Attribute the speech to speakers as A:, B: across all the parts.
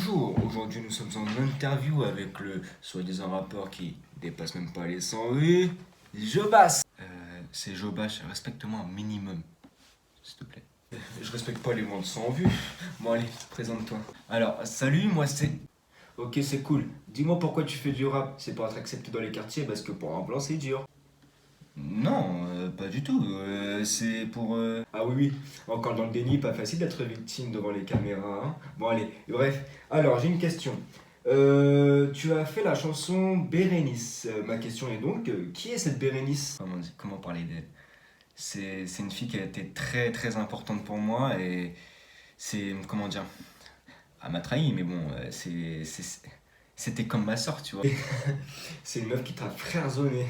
A: Bonjour, aujourd'hui nous sommes en interview avec le soi-disant rappeur qui dépasse même pas les 100 vues, Jobas. C'est Jobas, respecte-moi un minimum, s'il te plaît. Je respecte pas les moins de 100 vues. Bon allez, présente-toi. Alors, salut, moi c'est... Ok, c'est cool. Dis-moi pourquoi tu fais du rap. C'est pour être accepté dans les quartiers parce que pour un blanc c'est dur. Non, pas du tout. C'est pour... Ah oui, oui, encore dans le déni, pas facile d'être victime devant les caméras, hein. Bon, allez, bref. Alors, j'ai une question. Tu as fait la chanson Bérénice. Ma question est donc, qui est cette Bérénice? Comment parler d'elle? C'est une fille qui a été très très importante pour moi et c'est... Comment dire? Elle m'a trahi, mais bon, c'était comme ma sœur, tu vois. C'est une meuf qui t'a frère-zoné.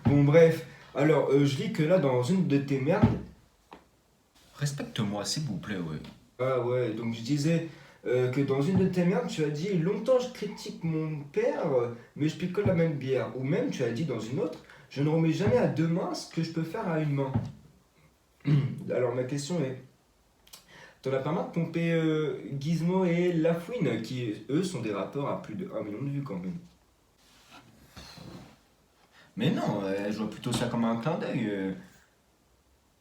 A: Bon, bref. Alors, je lis que là, dans une de tes merdes. Respecte-moi, s'il vous plaît, ouais. Ah ouais, donc je disais que dans une de tes merdes, tu as dit longtemps je critique mon père, mais je picole la même bière. Ou même, tu as dit dans une autre, je ne remets jamais à deux mains ce que je peux faire à une main. Alors, ma question est, t'en as pas marre de pomper Gizmo et Lafouine, qui eux sont des rappeurs à plus de 1 million de vues quand même. Mais non, je vois plutôt ça comme un clin d'œil.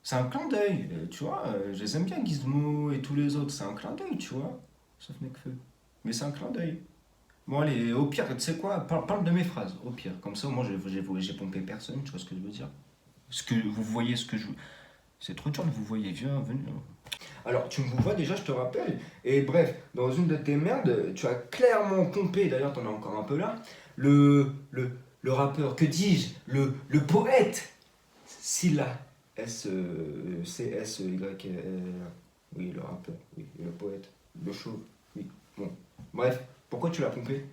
A: C'est un clin d'œil, tu vois. Je les aime bien, Gizmo et tous les autres. C'est un clin d'œil, tu vois. Sauf Nekfeu. Mais c'est un clin d'œil. Bon, allez, au pire, tu sais quoi, parle de mes phrases, au pire. Comme ça, moi, j'ai pompé personne, tu vois ce que je veux dire. Ce que vous voyez, ce que je. C'est trop dur de vous voyez, viens, venez. Alors, tu me vois déjà, je te rappelle. Et bref, dans une de tes merdes, tu as clairement pompé, d'ailleurs, t'en as encore un peu là, le rappeur, que dis-je, le poète, Scylla. C-S-Y. Oui, le rappeur, oui, le poète, le chauve, oui. Bon, bref, pourquoi tu l'as pompé?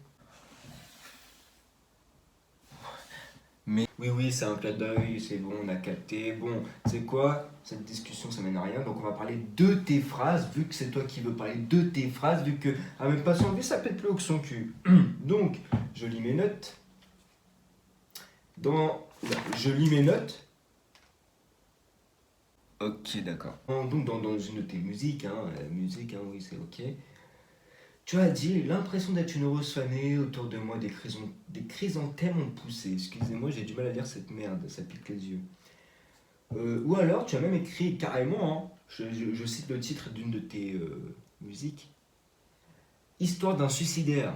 A: Mais oui, oui, c'est un clin d'œil, c'est bon, on a capté. Bon, c'est quoi? Cette discussion, ça mène à rien. Donc, on va parler de tes phrases, vu que c'est toi qui veux parler de tes phrases, vu que, ah, même pas son vue, ça pète plus haut que son cul. Donc, je lis mes notes. Je lis mes notes. Ok, d'accord. Donc, dans une de tes musiques, oui, c'est ok. Tu as dit l'impression d'être une rose fanée, autour de moi des chrysanthèmes ont poussé. Excusez-moi, j'ai du mal à lire cette merde, ça pique les yeux. Ou alors, tu as même écrit carrément, hein, je cite le titre d'une de tes musiques, Histoire d'un suicidaire.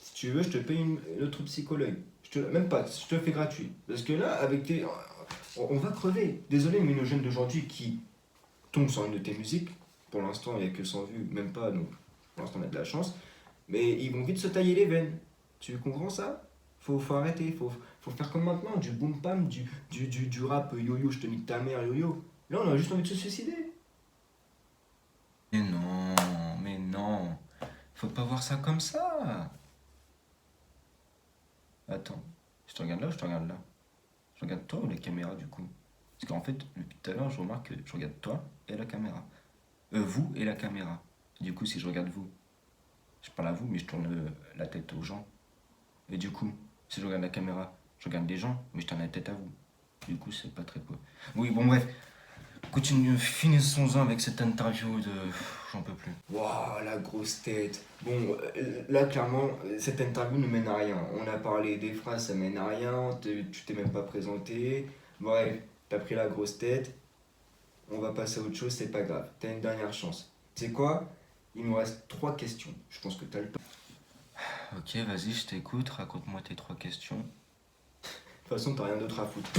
A: Si tu veux, je te paye une autre psychologue. Même pas, je te le fais gratuit. Parce que là, avec tes. On va crever. Désolé, mais nos jeunes d'aujourd'hui qui tombent sur une de tes musiques, pour l'instant, il n'y a que 100 vues, même pas, donc pour l'instant, on a de la chance, mais ils vont vite se tailler les veines. Tu comprends ça? Faut arrêter, faut faire comme maintenant, du boom pam, du rap yo-yo, je te nique ta mère yo-yo. Là, on a juste envie de se suicider. Mais non, faut pas voir ça comme ça. Attends, je te regarde là ou je te regarde là? Je regarde toi ou la caméra du coup? Parce qu'en fait, depuis tout à l'heure, je remarque que je regarde toi et la caméra. Vous et la caméra. Du coup, si je regarde vous, je parle à vous, mais je tourne la tête aux gens. Et du coup, si je regarde la caméra, je regarde les gens, mais je tourne la tête à vous. Du coup, c'est pas très cool. Oui, bon, bref. Finissons-en avec cette interview de. J'en peux plus. Waouh, la grosse tête. Bon, là, clairement, cette interview ne mène à rien. On a parlé des phrases, ça mène à rien. Tu t'es même pas présenté. Bref, t'as pris la grosse tête. On va passer à autre chose, c'est pas grave. T'as une dernière chance. Tu sais quoi? Il nous reste 3 questions. Je pense que t'as le temps. Ok, vas-y, je t'écoute. Raconte-moi tes 3 questions. De toute façon, t'as rien d'autre à foutre.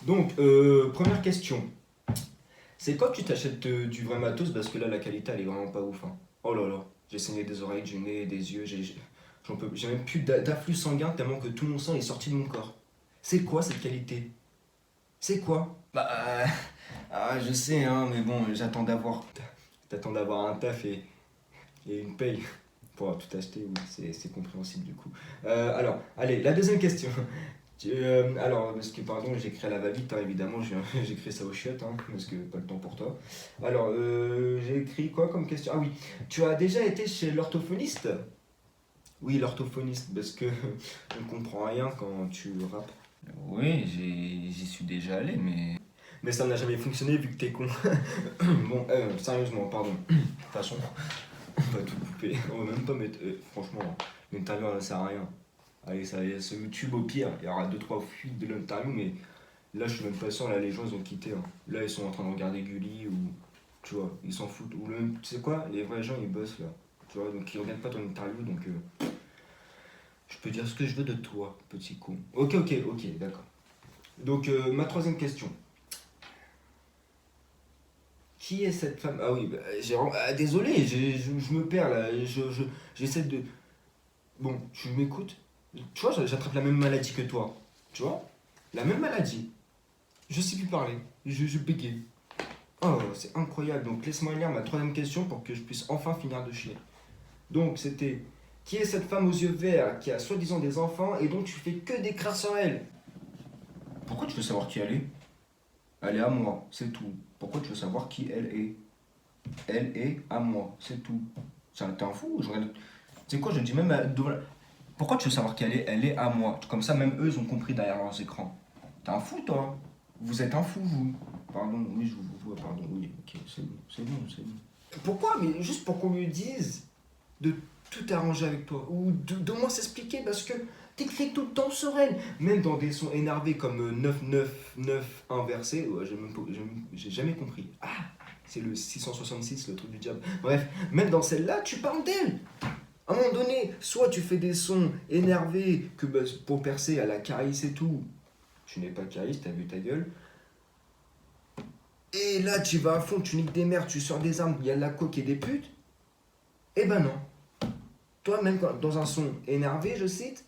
A: Donc, première question. C'est quand tu t'achètes du vrai matos parce que là, la qualité, elle est vraiment pas ouf, hein. Oh là là, j'ai saigné des oreilles, du nez, des yeux, j'ai même plus d'afflux sanguin tellement que tout mon sang est sorti de mon corps. C'est quoi cette qualité? C'est quoi? Je sais, hein, mais bon, j'attends d'avoir. T'attends d'avoir un taf et une paye pour tout acheter, oui, c'est compréhensible du coup. Alors, allez, la deuxième question. Alors, parce que pardon, j'écris à la va-vite, hein, évidemment, j'écris ça aux chiottes, hein, parce que pas le temps pour toi. Alors, j'ai écrit quoi comme question? Ah oui, tu as déjà été chez l'orthophoniste? Oui, l'orthophoniste, parce que on ne comprend rien quand tu rappes. Oui, j'y suis déjà allé, mais ça n'a jamais fonctionné vu que t'es con. Bon, sérieusement, pardon. De toute façon, On va tout couper. On va même pas mettre. Franchement, l'interview, elle ne sert à rien. Allez, ça y est, sur YouTube, au pire, il y aura deux trois fuites de l'interview, mais là, je suis même pas sûr. Là, les gens, ils ont quitté, hein. Là, ils sont en train de regarder Gulli ou. Tu vois, ils s'en foutent. Ou même, tu sais quoi, les vrais gens, ils bossent là. Tu vois, donc ils regardent pas ton interview, donc. Je peux dire ce que je veux de toi, petit con. Ok, d'accord. Donc, ma troisième question. Qui est cette femme? Ah oui, bah, désolé, je me perds là. J'essaie de. Bon, tu m'écoutes? Tu vois, j'attrape la même maladie que toi. Tu vois? La même maladie. Je sais plus parler. Je bégaye. Oh, c'est incroyable. Donc, laisse-moi lire ma troisième question pour que je puisse enfin finir de chier. Donc, c'était. Qui est cette femme aux yeux verts qui a soi-disant des enfants et dont tu fais que d'écrire sur elle? Pourquoi tu veux savoir qui elle est? Elle est à moi, c'est tout. Pourquoi tu veux savoir qui elle est? Elle est à moi, c'est tout. T'es un fou? Tu sais quoi, je dis même. Pourquoi tu veux savoir qui elle est? Elle est à moi. Comme ça, même eux, ils ont compris derrière leurs écrans. T'es un fou, toi? Vous êtes un fou, vous? Pardon, oui, je vous vois, pardon, oui, ok, c'est bon. Pourquoi? Mais juste pour qu'on lui dise de tout arranger avec toi. Ou de moins s'expliquer parce que t'écris tout le temps sur elle. Même dans des sons énervés comme 999 inversé, ouais, j'ai jamais compris. Ah, c'est le 666, le truc du diable. Bref, même dans celle-là, tu parles d'elle. À un moment donné, soit tu fais des sons énervés que bah, pour percer à la Caris et tout. Tu n'es pas Caris, t'as vu ta gueule. Et là, tu vas à fond, tu niques des mères, tu sors des armes, il y a de la coke et des putes. Eh ben non. Toi, même dans un son énervé, je cite,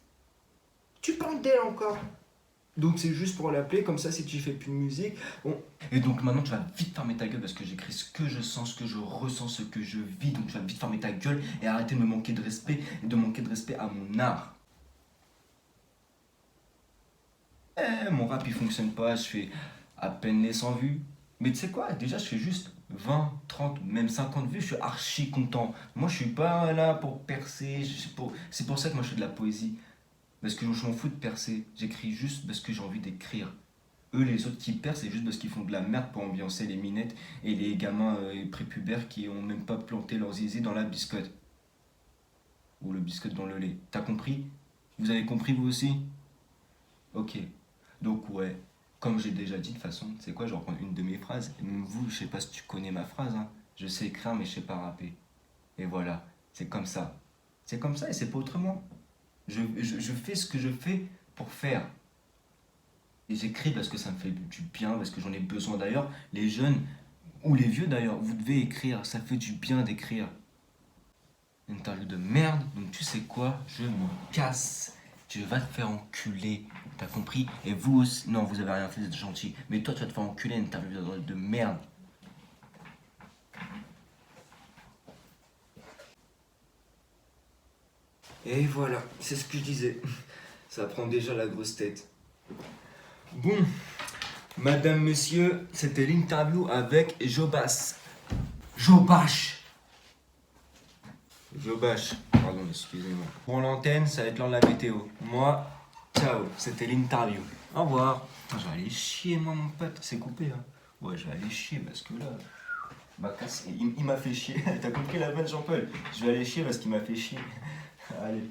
A: tu parles d'elle encore. Donc c'est juste pour l'appeler, comme ça si tu fais plus de musique. Bon. Et donc maintenant tu vas vite fermer ta gueule parce que j'écris ce que je sens, ce que je ressens, ce que je vis. Donc tu vas vite fermer ta gueule et arrêter de me manquer de respect et de manquer de respect à mon art. Mon rap il fonctionne pas, je fais à peine les 100 vues. Mais tu sais quoi, déjà je fais juste 20, 30, même 50 vues, je suis archi content. Moi je suis pas là pour percer, c'est pour ça que moi je fais de la poésie. Parce que je m'en fous de percer. J'écris juste parce que j'ai envie d'écrire. Eux, les autres qui percent, c'est juste parce qu'ils font de la merde pour ambiancer les minettes et les gamins prépubères qui ont même pas planté leurs zizi dans la biscotte. Ou le biscotte dans le lait. T'as compris? Vous avez compris vous aussi? Ok. Donc ouais, comme j'ai déjà dit de toute façon, c'est quoi, je reprends une de mes phrases. Même vous, je sais pas si tu connais ma phrase, hein. Je sais écrire mais je sais pas rapper. Et voilà, c'est comme ça. C'est comme ça et c'est pas autrement. Je fais ce que je fais pour faire. Et j'écris parce que ça me fait du bien, parce que j'en ai besoin d'ailleurs. Les jeunes, ou les vieux d'ailleurs, vous devez écrire, ça fait du bien d'écrire. Une interview de merde, donc tu sais quoi, je me casse. Tu vas te faire enculer, t'as compris? Et vous aussi, non, vous avez rien fait, vous êtes gentil. Mais toi, tu vas te faire enculer, une interview de merde. Et voilà, c'est ce que je disais. Ça prend déjà la grosse tête. Bon, madame, monsieur, c'était l'interview avec Jobas. Jobash. Jobash, pardon, excusez-moi. Pour l'antenne, ça va être l'heure de la météo. Moi, ciao, c'était l'interview. Au revoir. Putain, je vais aller chier, moi, mon pote. C'est coupé, hein. Ouais, je vais aller chier parce que là. Bah, il m'a fait chier. T'as compris la vanne, Jean-Paul? Je vais aller chier parce qu'il m'a fait chier. Allez.